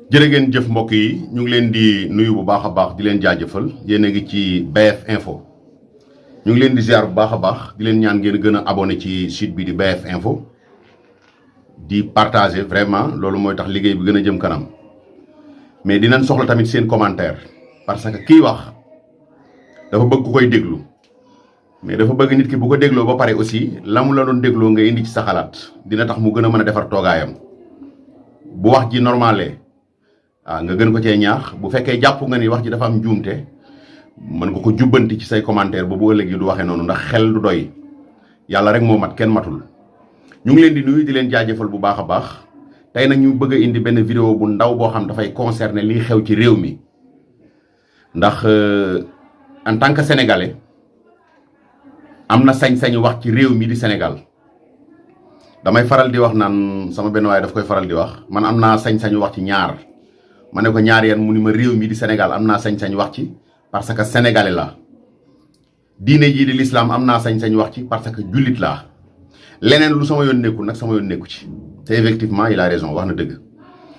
jërë ngeen jëf mbokk yi ñu ngi leen di nuyu bu baax a baax di leen jaajëfal yéen a ngi ci BF Info ñu ngi leen di ziar bu baax a baax di leen ñaan ngeen gën a abonné ci site bi di BF Info di partager vraiment loolu mooy tax liggéey bi gën a jëm kanam mais dinañ soxla tamit seen commentaire parce que kii wax dafa bëgg ku koy déglu mais dafa bëgg nit ki bu ko dégloo ba pare aussi la mu la doon dégloo nga indi ci sa xalaat dina tax mu gën a mën a defar toogaayam bu wax ji normalé nga gën ko cee ñaax bu fekkee jàpp nga ni wax ji dafa am njuumte mën nga ko jubbanti ci say commentaire ba bu ëllëg yi du waxee noonu ndax xel du doy yàlla rek moo mat kenn matul. ñu ngi leen di nuyu di leen jaajëfal bu baax a baax tey nag ñu bëgg a indi benn vidéo bu ndaw boo xam dafay concerner liy xew ci réew mi ndax en tant que sénégalais am na sañ-sañu wax ci réew mi di Sénégal damay faral di wax naan sama benn waaye daf koy faral di wax man am naa sañ-sañu wax ci ñaar. ma ne ko ñaar yan mu ni ma réew mi di Sénégal am naa sañ-sañ wax ci parce que sénégalais la diine jii di l'islam am naa sañ-sañ wax ci parce que jullit laa leneen lu sama yoon nekku nag sama yoon nekku ci te effectivement il a raison wax na dëgg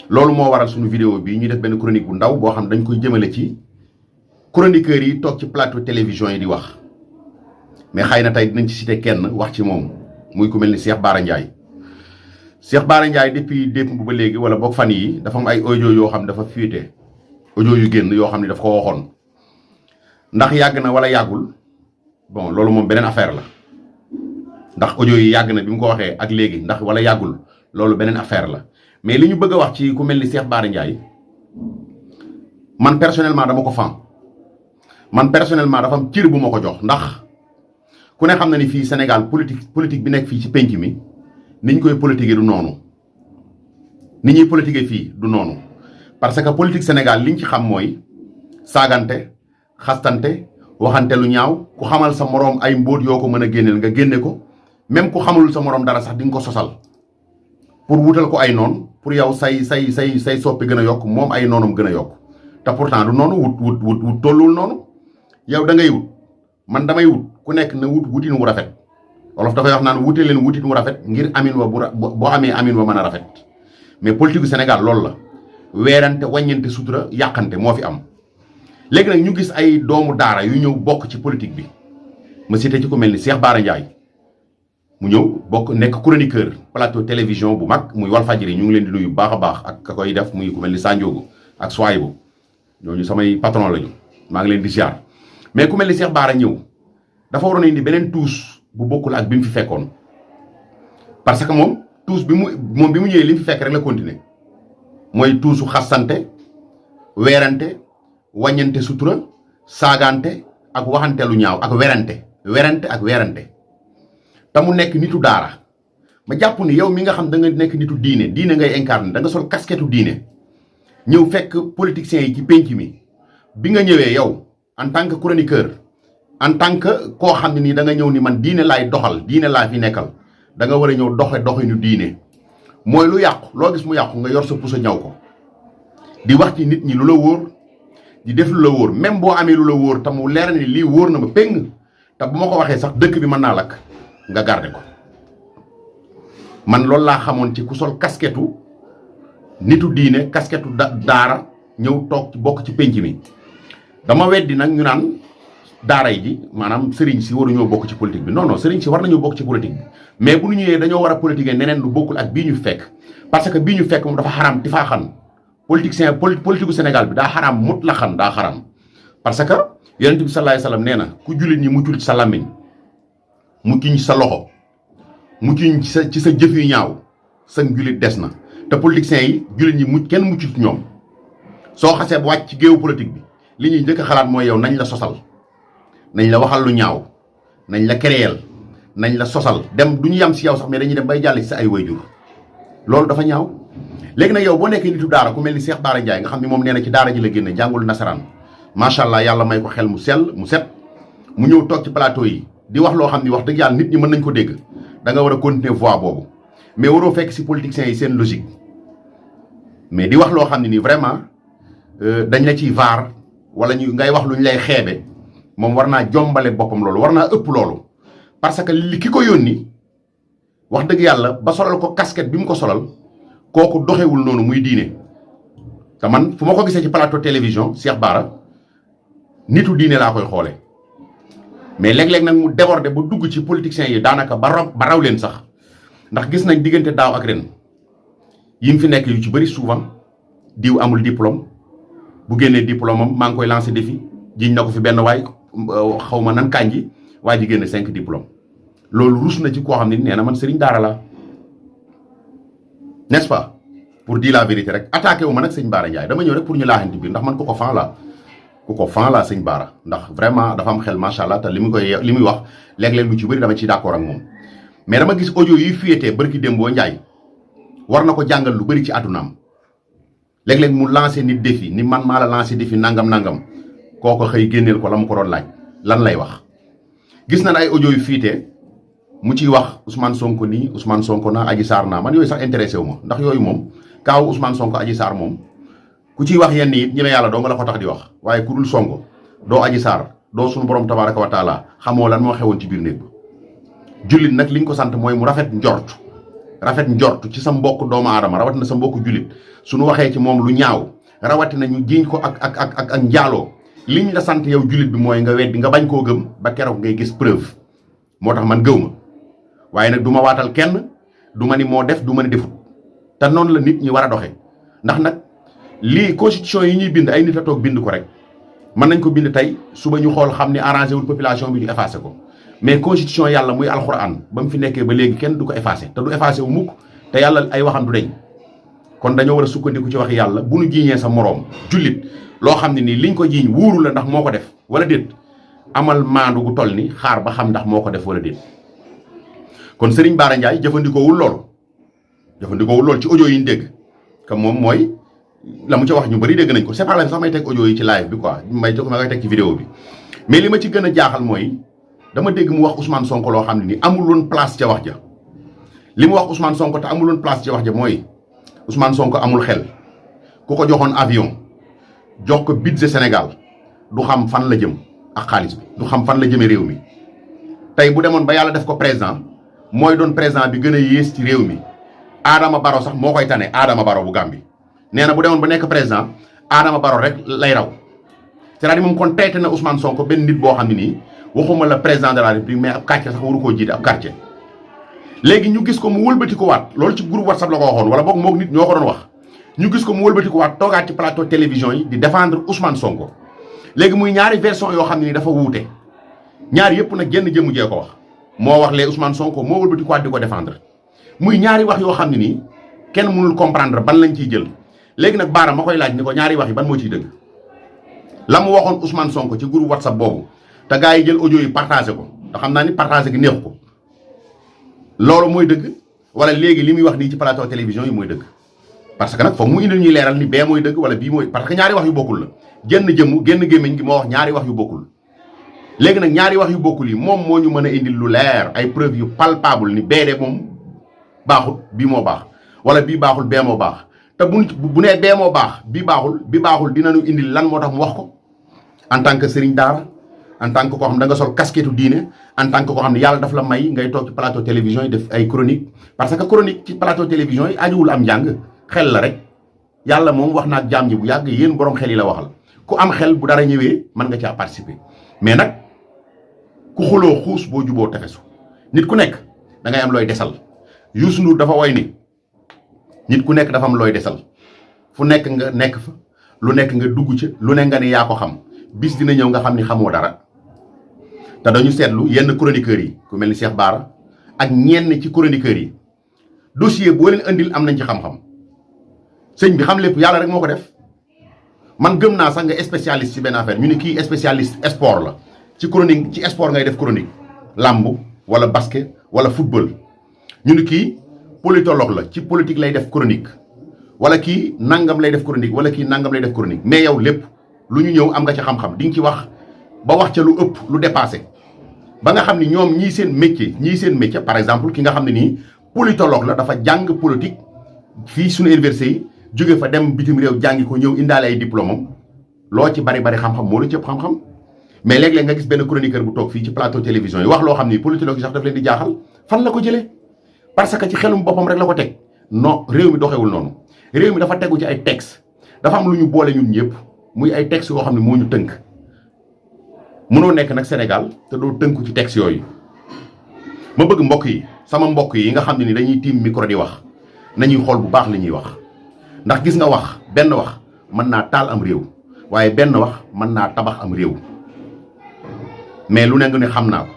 loolu moo waral suñu vidéo bi ñuy def benn chronique bu ndaw boo xam dañ koy jëmale ci chroniqueurs yi toog ci plateau télévision yi di wax mais xëy na tey dinañ ci cité kenn wax ci moom muy ku mel ni Cheikh Bara Ndiaye Cheikh Bara Ndiaye depuis démb ba léegi wala boog fan yi dafa am ay audio yoo xam dafa fuité audio yu génn yoo xam ne daf ko waxoon ndax yàgg na wala yàggul bon loolu moom beneen affaire la ndax audio yi yàgg na bi mu ko waxee ak léegi ndax wala yàggul loolu beneen affaire la mais li ñu bëgg a wax ci ku mel ni Cheikh Bara Ndiaye man personnellement dama ko fan man personnellement dafa am cër bu ma ko jox ndax ku ne xam na ni fii Sénégal politique bi nekk fii ci penc mi ni ñu koy politiquer du noonu ni ñuy politiquer fii du noonu parce que politique Sénégal liñ ci xam mooy saagante xastante waxante lu ñaaw ku xamal sa moroom ay mbóot yoo ko mën a génneel nga génne ko même ku xamalul sa moroom dara sax di nga ko sosal pour wutal ko ay noon pour yow say soppi gën a yokk moom ay noonam gën a yokk te pourtant du noonu wut tolluwul noonu yow da ngay wut man damay wut ku nekk na wutin wu rafet wolof dafay wax naan wute leen wutit mu rafet ngir amin wa boo amee amin wa mën a rafet mais politique gu Sénégal loolu la weerante wàññante sutura yàqante moo fi am léegi nag ñu gis ay doomu daara yu ñëw bokk ci politique bi ma cité ci ko mel ni Cheikh Bara Ndiaye mu ñëw bokk nekk chroniqueur plateau télévision bu mag muy Walfadjri ñu ngi leen di nuyu baax a baax ak ka koy def muy ku mel ni Sanjogu ak Soaybu ñooñu samay patron lañu maa ngi leen di ziar mais ku mel ni Cheikh Bara ñëw dafa waroon a indi beneen tuus bu bokkul ak bi mu fi fekkoon parce que moom tuus bi mu ñëwee li mu fi fekk rek la continuer mooy tuusu xasante weerante wàññante sutura saagante ak waxante lu ñaaw ak werante ak weerante te mu nekk nitu daara ma jàpp ni yow mi nga xam da nga nekk nitu diine ngay incarné da nga sol casquette diine ñëw fekk politiciens yi ci penc mi bi nga ñëwee yow en tant que chroniqueur en tant que koo xam ne nii da nga ñëw ni man diine laay doxal diine laa fi nekkal da nga war a ñëw doxinu diine mooy lu yàqu loo gis mu yàqu nga yor sa puso ñaw ko di wax ci nit ñi lu la wóor di def lu la wóor même boo amee lu la wóor te mu leer ni lii wóor na ma péng te bu ma ko waxee sax dëkk bi mën naa lakk nga garder ko man loolu laa xamoon ci ku sol kasketu nitu diine kasketu daara ñëw toog bokk ci penc mi dama weddi nag ñu naan daara yi ji maanaam sëriñ si waruñoo bokk ci politique bi non sëriñ si war nañoo bokk ci politique bi mais bu ñu ñëwee dañoo war a politiquer neneen lu bokkul ak bii ñu fekk parce que bii ñu fekk moom dafa xaraam tifaaxan politique gu Sénégal bi daa xaraam mutlaxan daa xaraam parce que yonent bi sallallahu alayhi wasallam nee na ku jullit ñi muccul ci sa làmmiñ muccuñ ci sa loxo muccuñ ci sa jëf yu ñaaw sa jullit des na te politiciens yi jullit ñi kenn muccul ci ñoom soo xasee ba wàcc ci géewu politique bi li ñuy njëkk a xalaat mooy yow nañ la sosal nañ la waxal lu ñaaw nañ la créer nañ la sosal dem du ñu yam si yow sax mais dañuy dem bay jàll ci sa ay wayjur loolu dafa ñaaw léegi nag yow boo nekkee nitu daara ku mel ni Cheikh Bara Ndiaye nga xam ne moom nee na ci daara ji la génne jàngul nasaraan macha allah yàlla may ko xel mu sell mu set mu ñëw toog ci plateau yi di wax loo xam ni wax dëgg yàlla nit ñi mën nañ ko dégg da nga war a continuer voie boobu mais waroo fekk si politiciens yi seen logique mais di wax loo xam ne nii vraiment dañ la ciy vaar wala ngay wax lu ñu lay xeebe moom war naa jombale boppam loolu war naa ëpp loolu parce que li ki ko yónni wax dëgg yàlla ba solal ko casquette bi mu ko solal kooku doxewul noonu muy diine te man fu ma ko gisee ci plateau télévision Cheikh Bara nitu diine laa koy xoolee mais léeg-léeg nag mu déborder ba dugg ci politiciens yi daanaka ba raw leen sax ndax gis nañ diggante daaw ak ren yi mu fi nekk yu ci bëri souvent diw amul diplôme bu génnee diplôme am maa ngi koy lancé défi jiñ na ko fi benn waay xaw ma nan kànji waa ji génne 5 diplôme loolu rus na ci koo xam ne nee na man sëriñ daara la n'est-ce pas pour dire la vérité rek attaqué wu ma nag sëñ Bara Ndiaye dama ñëw rek pour ñu laaxanti biir ndax man ku ko fan la sëñ Bara ndax vraiment dafa am xel macha allah te li muy wax léeg-léeg lu ci bëri dama ci d'accord ak moom mais dama gis audio yi fiyetee barki Dembo Ndiaye war na ko jàngal lu bëri ci àddunaam léeg-léeg mu lancé nit défi ni man maa la lancé défi nangam kooko xëy génneel ko la mu ko doon laaj lan lay wax gis na ay audio yu fiyetee mu ciy wax Ousmane Sonko nii Ousmane Sonko na Adji Sarr naa man yooyu sax intéressé wu ma ndax yooyu moom kaaw Ousmane Sonko Adji Sarr moom ku ciy wax yenn it ñi yàlla doo nga la ko tax di wax waaye ku dul Sonko doo Adji Sarr doo suñu borom tabaraka wa taala xamoo lan moo xewoon ci biir néeg ba jullit nag liñ ko sant mooy mu rafet njort ci sa mbokk doomu aadama rawatina sa mbokk jullit suñu waxee ci moom lu ñaaw rawatina ñu jiiñ ko ak njaaloo liñ la sant yow jullit bi mooy nga weddi nga bañ koo gëm ba keroog ngay gis preuve moo tax man gëw ma waaye nag du ma waatal kenn du ma ni moo def du ma ni defut te noonu la nit ñi war a doxee ndax nag lii constitution yi ñuy bind ay nit a toog bind ko rek mën nañ ko bind tey suba ñu xool xam ni arrangé wul population bi ñu effacé ko mais constitution yàlla muy alxuraan ba mu fi nekkee ba léegi kenn du ko effacé te du effacé wu mukk te yàlla ay waxam du deñ kon dañoo war a sukkandiku ci wax yàlla bu nu jiiñee sa moroom jullit loo xam ne nii liñ ko jiiñ wóoru la ndax moo ko def wala déet amal maandu gu toll ni xaar ba xam ndax moo ko def wala déet kon Serigne Bara Ndiaye jëfandikoowul loolu ci audio yi ñu dégg que moom mooy la mu ca wax ñu bëri dégg nañ ko c'est pas la sax may teg audio yi ci live bi quoi ma koy teg ci vidéo bi mais li ma ci gën a jaaxal mooy dama dégg mu wax Ousmane Sonko loo xam ne ni amul woon place ca wax ja li mu wax Ousmane Sonko te amul woon place ca wax ja mooy Ousmane Sonko amul xel ku ko joxoon avion jox ko budget Sénégal du xam fan la jëm ak xaalis bi du xam fan la jëmee réew mi tey bu demoon ba yàlla def ko président mooy doon président bi gën a yées ci réew mi Adama Barrow sax moo koy tane Adama Barrow bu Gambie nee na bu demoon ba nekk président Adama Barrow rek lay raw c'est-à-dire moom kon teyte na Ousmane Sonko benn nit boo xam ne nii waxuma la président de la République mais ab quartier sax waru koo jiite ab quartier léegi ñu gis ko mu wëlbati ko waat loolu ci groupe WhatsApp la ko waxoon wala boog moog nit ñoo ko doon wax ñu gis ko mu wëlbati ko waat toogaat ci plateau télévision yi di défendre Ousmane Sonko léegi muy ñaari version yoo xam ne ni dafa wuute ñaari yëpp nag genn jëmu jee ko wax moo wax lee Ousmane Sonko moo wëlbati ko waat di ko défendre muy ñaari wax yoo xam ne nii kenn mënul comprendre ban lañ ciy jël léegi nag Bara ma koy laaj ni ko ñaari wax yi ban moo ciy dëgg la mu waxoon Ousmane Sonko ci groupe WhatsApp boobu te gars yi jël audio yi partagé ko te xam naa ni partagé gi neexu ko loolu mooy dëgg wala léegi li muy wax nii ci plateau télévision yi mooy dëgg parce que nag foog mu indil ñuy leeral ni bee mooy dëgg wala bii mooy parce que ñaari wax yu bokkul la génn jëmm génn gémmiñ gi moo wax ñaari wax yu bokkul léegi nag ñaari wax yu bokkul yi moom moo ñu mën a indil lu leer ay preuve yu palpable ni bee de moom baaxul bii moo baax wala bii baaxul bee moo baax te bu nee bee moo baax bi baaxul dinañu indil lan moo tax mu wax ko en tant que sëriñ daara en tant que koo xam da nga sol casquette diine en tant que koo xam ne yàlla daf la may ngay toog ci plateau télévision yi def ay chronique parce que chronique ci plateau télévision yi ajuwul am njàng xel la rek yàlla moom wax na ak jaam ñi bu yàgg yéen borom xel yi la waxal ku am xel bu dara ñëwee mën nga caa participer mais nag ku xuloo xuus boo juboo tefesu nit ku nekk da ngay am looy desal Youssou Ndour dafa woy ni nit ku nekk dafa am looy desal fu nekk nga nekk fa lu nekk nga dugg ci lu ne nga ne yaa ko xam bis dina ñëw nga xam ni xamoo dara te dañu seetlu yenn chroniqueurs yi ku mel ni Cheikh Bara ak ñenn ci chroniqueurs yi dossier boo leen andil am nañ ci xam-xam sëñ bi xam lépp yàlla rek moo ko def man gëm naa sax nga spécialiste ci benn affaire ñu ne kii spécialiste sport la ci chronique ci sport ngay def chronique làmb wala basket wala football ñu ne kii politologue la ci politique lay def chronique wala kii nangam lay def chronique wala kii nangam lay def chronique mais yow lépp lu ñu ñëw am nga ci xam-xam di nga ci wax ba wax ca lu ëpp lu dépassé ba nga xam ni ñoom ñii seen métier par exemple ki nga xam ne nii politologue la dafa jàng politique fii suñu université yi jóge fa dem bitim réew jàngi ko ñëw indaale ay diplôme am loo ci bari xam-xam moo la ci ëpp xam-xam mais léeg-léeg nga gis benn chroniqueur bu toog fii ci plateau télévision yi wax loo xam ni politologue yi sax daf leen di jaaxal fan la ko jëlee parce que ci xelum boppam rek la ko teg non réew mi doxewul noonu réew mi dafa tegu ci ay texte dafa am lu ñu boole ñun ñëpp muy ay textes yoo xam ne moo ñu tënk mënoo nekk nag Sénégal te doo tënku ci textes yooyu. ma bëgg mbokk yi sama mbokk yi nga xam ne ni dañuy tiim micro di wax nañuy xool bu baax li ñuy wax ndax gis nga wax benn wax mën naa taal am réew waaye benn wax mën naa tabax am réew mais lu ne nga ni xam naa ko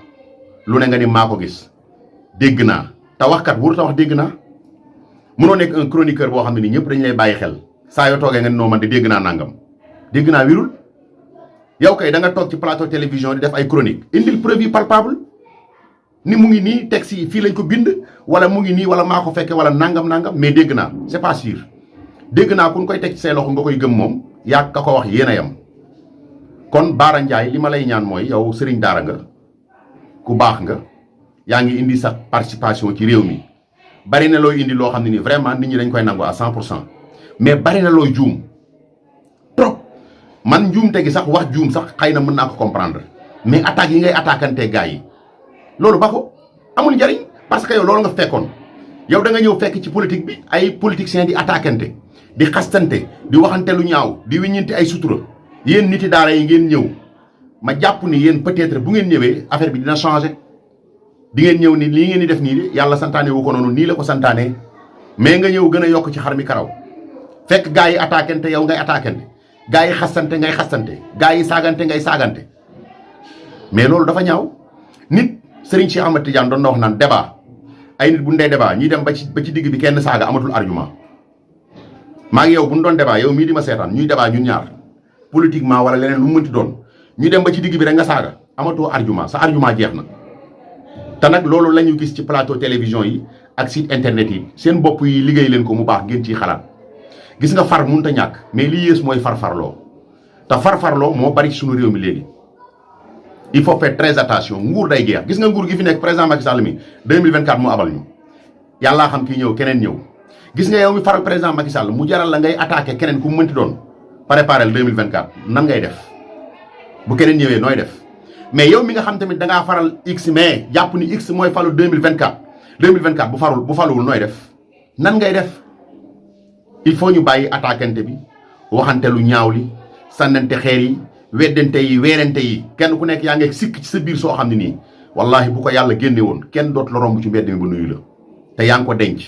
lu ne nga ni maa ko gis dégg naa te waxkat wurut a wax dégg naa mënoo nekk un chroniqueur boo xam ne ni ñëpp dañu lay bàyyi xel saa yoo toogee nga ni noo man de dégg naa nangam dégg naa wirul yow kay da nga toog ci plateau télévision di def ay chronique indil preuve palpable ni mu ngi nii texte yi fii lañ ko bind wala mu ngi nii wala maa ko fekke wala nangam mais dégg naa c'est pas sûr dégg naa kun koy teg ci say loxo nga koy gëm moom yaa ka ko wax yéen a yam kon Bara Ndiaye li ma lay ñaan mooy yow sëriñ daara nga ku baax nga yaa ngi indi sa participation ci réew mi bari na looy indi loo xam ne nii vraiment nit ñi dañ koy nangu à 100% mais bari na looy juum trop man njuumte gi sax wax juum sax xëy na mën naa ko comprendre mais attaques yi ngay attaquante gars yi loolu ba ko amul njariñ parce que yow loolu nga fekkoon yow da nga ñëw fekk ci politique bi ay politiciens di attaquante di xastante di waxante lu ñaaw di wiññinti ay sutura yéen niti daara yi ngeen ñëw ma jàpp ni yéen peut-être bu ngeen ñëwee affaire bi dina changer di ngeen ñëw ni lii ngeen di def nii de yàlla santaane wu ko noonu nii la ko santaane mais nga ñëw gën a yokk ci xar mi karaw fekk gars yi attaquante yow ngay attaquante gars yi xastante ngay xastante gars yi saagante ngay saagante mais loolu dafa ñaaw nit Serigne Cheikh Ahmed Tidiane doon na wax naan débat ay nit bu ñu dee débat ñuy dem ba ci digg bi kenn saaga amatul argument maa ngi yow bu ñu doon débat yow mii di ma seetaan ñuy débat ñun ñaar politiquement wala leneen lu mu mënti doon ñu dem ba ci digg bi rek nga saaga amatoo argument sa argument jeex na. te nag loolu la ñu gis ci plateau télévision yi ak site internet yi seen bopp yi liggéey leen ko mu baax ngeen ciy xalaat gis nga far mënut a ñàkk mais li yées mooy farfarloo te farfarloo moo bari ci sunu réew mi léegi. il faut faire très attention nguur day jeex gis nga nguur gi fi nekk président Macky Sall mi 2024 mu abal ñu yàllaa xam kii ñëw keneen ñëw gis nga yow mi faral président Macky Sall mu jaral la ngay attaqué keneen ku mu mënti doon préparé le 2024 nan ngay def bu keneen ñëwee nooy def mais yow mi nga xam tamit da ngaa faral X mais jàpp ni X mooy falu 2024 bu faluwul nooy def nan ngay def il faut ñu bàyyi attaquante bi waxante lu ñaaw li sànnante xeer yi weddante yi weerante yi kenn ku nekk yaa ngi sikk ci sa biir soo xam ne nii wallahi bu ko yàlla génne woon kenn dootu la romb ci mbedd mi ba nuyu la te yaa ngi ko denc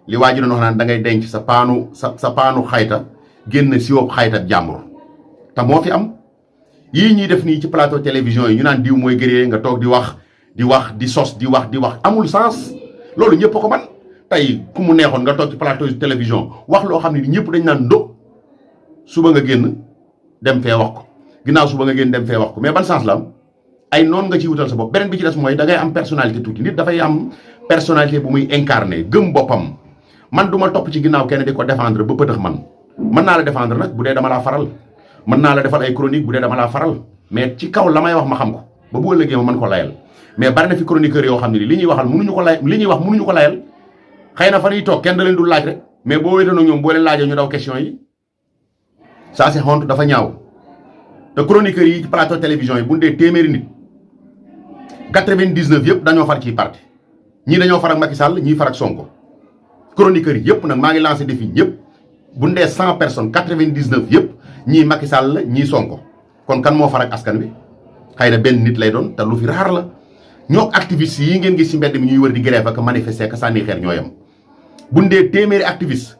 li waa ji doon wax naan da ngay denc sa paanu xayta génn si wop xayta jàmbur te moo fi am yii ñuy def nii ci plateau télévision yi ñu naan diw mooy gëree nga toog di sos di wax amul sens loolu ñëpp ko man tey ku mu neexoon nga toog ci plateau télévision wax loo xam ne ni ñëpp dañ naan ndo suba nga génn dem fee wax ko ginnaaw suba nga génn dem fee wax ko mais ban sens la am ay noonu nga ciy wutal sa bopp beneen bi ci des mooy da ngay am personnalité tuuti nit dafay am personnalité bu muy incarné gëm boppam man du ma topp ci ginnaaw kenn di ko défendre ba pëtëx man mën naa la défendre nag bu dee dama laa faral mën naa la defal ay chronique bu dee dama laa faral mais ci kaw la may wax ma xam ko ba bu ëllëgee ma mën ko layal mais bari na fi chroniqueur yoo xam ne li ñuy wax mënuñu ko layal xëy na fa ñuy toog kenn da leen dul laaj rek mais boo wéetoon ak ñoom boo leen laajee ñu daw question yi ça c'est honte dafa ñaaw te chroniqueurs yi ci plateau télévision yi bu ñu dee téeméeri nit 99 yëpp dañoo far ci parti ñii dañoo far ak Macky Sall ñii far ak Sonko chroniqueurs yi yëpp nag maa ngi lancé défi ñëpp bu ñu dee 100 personnes 99 yëpp ñii Macky Sall la ñii Sonko kon kan moo far ak askan wi xëy na benn nit lay doon te lu fi raar la ñoo activistes yi ngeen gis ci mbedd mi ñuy wër di grève ak manifester ak sànni xeer ñoo yem bu ñu dee téeméeri activiste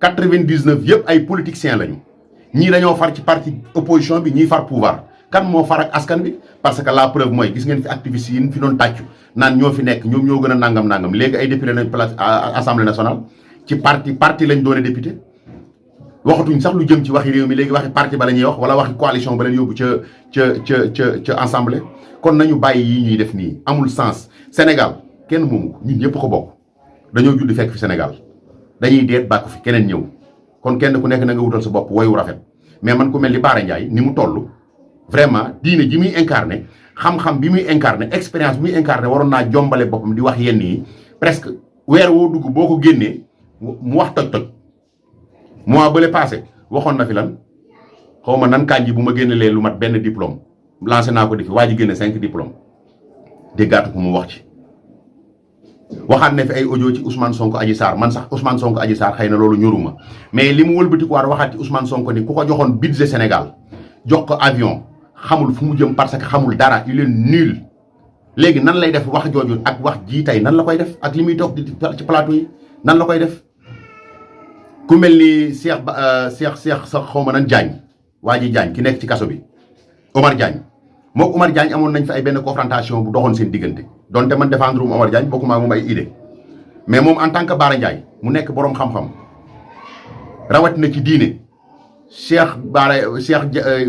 99 yëpp ay politiciens lañu ñii dañoo far ci parti opposition bi ñii far pouvoir kan moo far ak askan bi parce que la preuve mooy gis ngeen fi activistes yi fi doon tàccu naan ñoo fi nekk ñoom ñoo gën a nangam léegi ay député lañ place assemblée nationale ci parti lañ doone député waxatuñ sax lu jëm ci waxi réew mi léegi waxi parti ba la ñuy wax wala waxi coalition ba leen yóbbu ca assemblée kon nañu bàyyi yi ñuy def nii amul sens Sénégal kenn moomu ko ñun ñëpp ko bokk dañoo judd fekk fi Sénégal dañuy deet bàkku fi keneen ñëw kon kenn ku nekk na nga wutal sa bopp woyu rafet mais man ku mel ni Bara Ndiaye ni mu toll vraiment diine ji muy incarné xam-xam bi muy incarné expérience bi muy incarné waroon naa jombale boppam di wax yenn yi presque weer woo dugg boo ko génnee mu wax toj mois bële passé waxoon na fi lan xaw ma nan kànji bu ma génnelee lu mat benn diplôme lancé naa ko di fi waa ji génne 5 diplôme déggaatu ko mu wax ci waxaat ne fi ay audio ci Ousmane Sonko Adji Sarr man sax Ousmane Sonko Adji Sarr xëy na loolu ñoruma mais li mu wëlbatikuwaat waxaat ci Ousmane Sonko ni ku ko joxoon budget Sénégal jox ko avion xamul fu mu jëm parce que xamul dara il est nul. léegi nan lay def wax jooju ak wax jii tey nan la koy def ak li muy toog ci plateau yi nan la koy def ku mel ni Cheikh sa xawma nan Diagne waa ji Diagne ki nekk ci kaso bi Omar Diagne moom Omar Diagne amoon nañ fi ay benn confrontation bu doxoon seen diggante donte man défendre Omar Diagne bokkuma ak moom ay idée mais moom en tant que Bara Ndiaye mu nekk boroom xam-xam rawatina ci diine Cheikh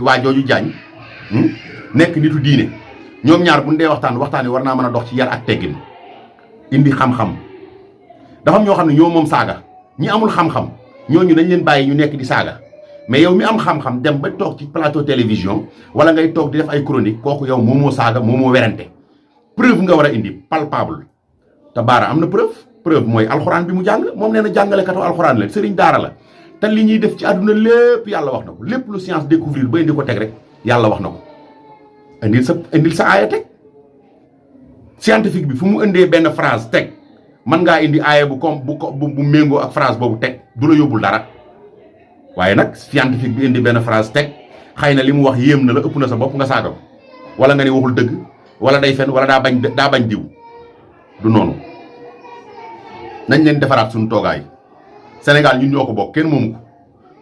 waa jooju Diagne nekk nitu diine ñoom ñaar bu ñu dee waxtaan wi war naa mën a dox ci yar ak teggin indi xam-xam dafa am ñoo xam ne ñoo moom saaga ñi amul xam-xam ñooñu dañ leen bàyyi ñu nekk di saaga mais yow mi am xam-xam dem ba toog ci plateau télévision wala ngay toog di def ay chronique kooku yow moomoo saaga moomoo werante preuve nga war a indi palpable te Bara am na preuve mooy alxuraan bi mu jàng moom nee na jàngalekatu alxuraan la sëriñ daara la te li ñuy def ci àdduna lépp yàlla wax na ko lépp lu science découvrir ba indi ko teg rek yàlla wax na ko indil sa aaya teg scientifique bi fu mu indee benn phrase teg mën ngaa indi aaya bu méngoo ak phrase boobu teg du la yóbbul dara waaye nag scientifique bi indi benn phrase teg xëy na li mu wax yéem na la ëpp na sa bopp nga saaga ko wala nga ni waxul dëgg wala day fen wala daa bañ diw du noonu nañ leen defaraat suñu toogaay Sénégal ñun ñoo ko bokk kenn moomu ko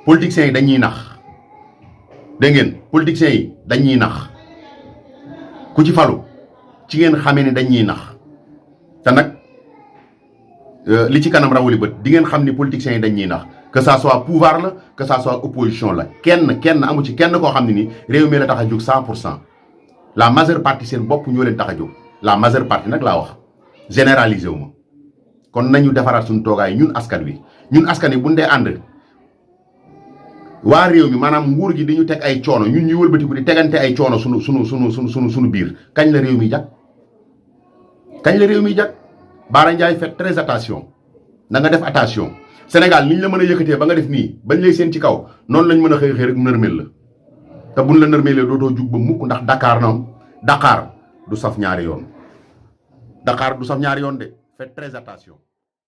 politiciens yi dañuy nax dégg ngeen politiciens yi dañuy nax ku ci falu ci ngeen xamee ne dañuy nax te nag li ci kanam rawuli bët di ngeen xam ni politiciens yi dañuy nax que ça soit pouvoir la que ça soit opposition la kenn amu ci kenn koo xam ne ni réew mi la tax a jóg 100% la majeure partie seen bopp ñoo leen tax a jóg la majeure partie nag laa wax généraliser wu ma kon nañu defaraat suñu toogaay ñun askan wi bu ñu dee ànd waa réew mi maanaam nguur gi dañu teg ay coono ñun ñuy wëlbatiku di tegante ay coono sunu biir kañ la réew mi jag Bara Ndiaye fait très attention na nga def attention Sénégal niñ la mën a yëkkatee ba nga def nii bañ lay seen ci kaw noonu lañ mën a xëy rek nërmeel la te buñ la nërmeelee dootoo jug ba mukk ndax Dakar du saf ñaari yoon de faites très attention